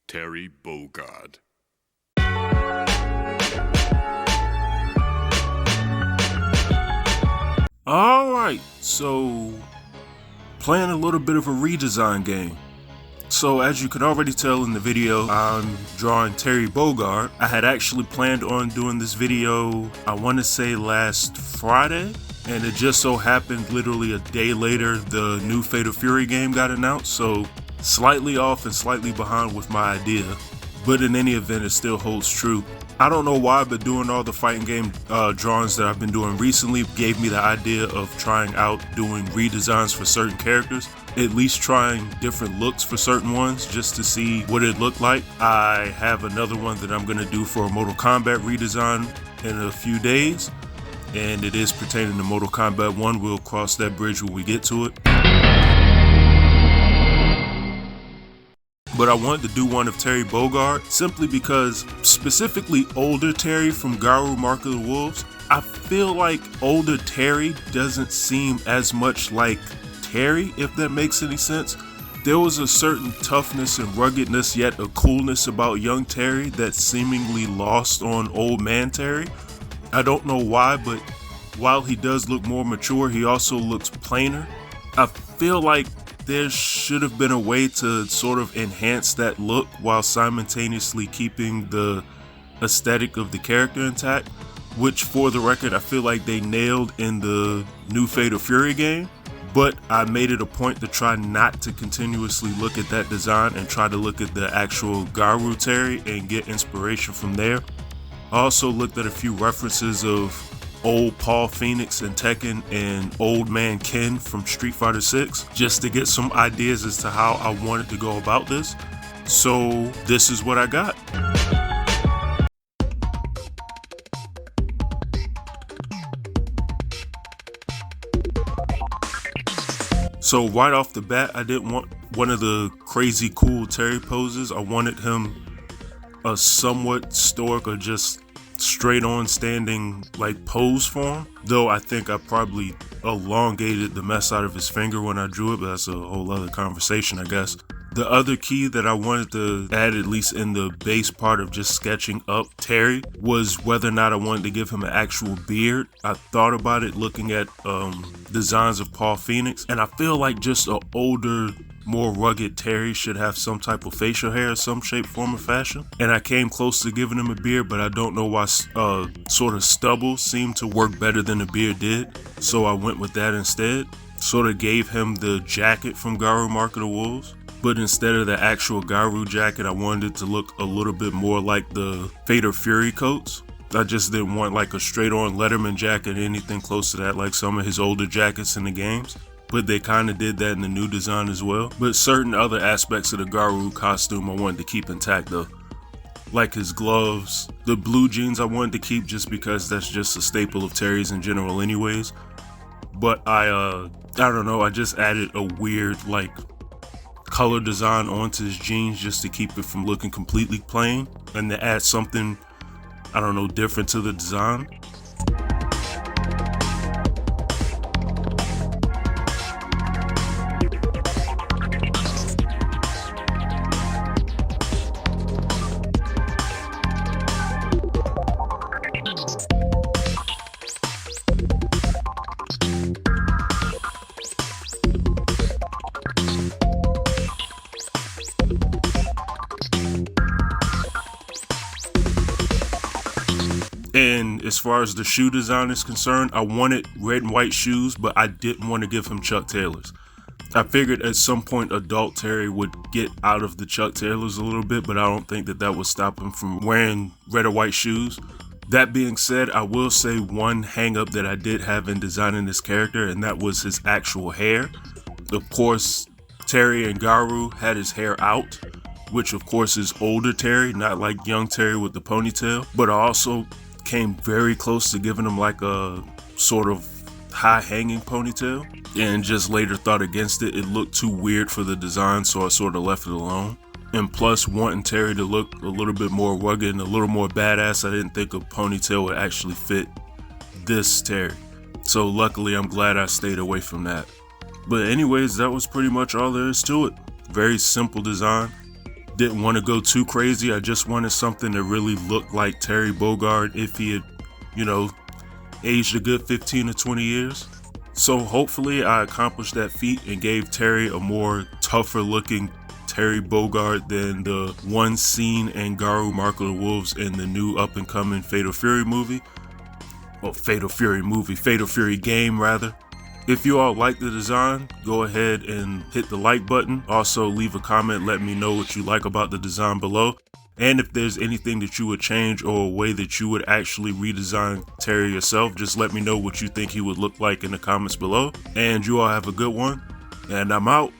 Terry Bogard. Alright, so playing a little bit of a redesign game. So as you can already tell in the video, I'm drawing Terry Bogard. I had actually planned on doing this video, I want to say last Friday, and it just so happened literally a day later the new Fatal Fury game got announced, so slightly off and slightly behind with my idea, but in any event it still holds true. I don't know why, but doing all the fighting game drawings that I've been doing recently gave me the idea of trying out doing redesigns for certain characters, at least trying different looks for certain ones just to see what it looked like. I have another one that I'm going to do for a Mortal Kombat redesign in a few days, and it is pertaining to Mortal Kombat 1. We'll cross that bridge when we get to it. But I wanted to do one of Terry Bogard simply because, specifically older Terry from Garou Mark of the Wolves, I feel like older Terry doesn't seem as much like Terry, if that makes any sense. There was a certain toughness and ruggedness, yet a coolness about young Terry that seemingly lost on old man Terry. I don't know why, but while he does look more mature, he also looks plainer. I feel like there should have been a way to sort of enhance that look while simultaneously keeping the aesthetic of the character intact, which for the record I feel like they nailed in the new Fatal Fury game, but I made it a point to try not to continuously look at that design and try to look at the actual Garou Terry and get inspiration from there. I also looked at a few references of old Paul Phoenix and Tekken and old man Ken from Street Fighter 6 just to get some ideas as to how I wanted to go about this. So this is what I got. So right off the bat, I didn't want one of the crazy cool Terry poses. I wanted him a somewhat stoic or just straight on standing like pose for him, though I think I probably elongated the mess out of his finger when I drew it, but that's a whole other conversation, I guess. The other key that I wanted to add, at least in the base part of just sketching up Terry, was whether or not I wanted to give him an actual beard. I thought about it looking at designs of Paul Phoenix, and I feel like just an older, more rugged Terry should have some type of facial hair of some shape, form, or fashion. And I came close to giving him a beard, but I don't know why sort of stubble seemed to work better than the beard did. So I went with that instead. Sort of gave him the jacket from Garou Mark of the Wolves, but instead of the actual Garou jacket, I wanted it to look a little bit more like the Fatal Fury coats. I just didn't want like a straight on Letterman jacket or anything close to that like some of his older jackets in the games. But they kind of did that in the new design as well. But certain other aspects of the Garou costume I wanted to keep intact though. Like his gloves, the blue jeans I wanted to keep just because that's just a staple of Terry's in general anyways. But I don't know, I just added a weird like color design onto his jeans just to keep it from looking completely plain and to add something, I don't know, different to the design. And as far as the shoe design is concerned, I wanted red and white shoes, but I didn't want to give him Chuck Taylors. I figured at some point adult Terry would get out of the Chuck Taylors a little bit, but I don't think that would stop him from wearing red or white shoes. That being said, I will say one hang up that I did have in designing this character, and that was his actual hair. Of course, Terry and Garou had his hair out, which of course is older Terry, not like young Terry with the ponytail, but I also came very close to giving him like a sort of high hanging ponytail and just later thought against it. It looked too weird for the design, so I sort of left it alone. And plus, wanting Terry to look a little bit more rugged and a little more badass, I didn't think a ponytail would actually fit this Terry. So luckily I'm glad I stayed away from that. But anyways, that was pretty much all there is to it. Very simple design, didn't want to go too crazy. I just wanted something that really looked like Terry Bogard if he had, aged a good 15 to 20 years. So hopefully I accomplished that feat and gave Terry a more tougher looking Terry Bogard than the one seen in Garou Mark of the Wolves in the new up and coming Fatal Fury movie. Well, Fatal Fury game rather. If you all like the design, go ahead and hit the like button. Also leave a comment, let me know what you like about the design below. And if there's anything that you would change or a way that you would actually redesign Terry yourself, just let me know what you think he would look like in the comments below. And you all have a good one, and I'm out.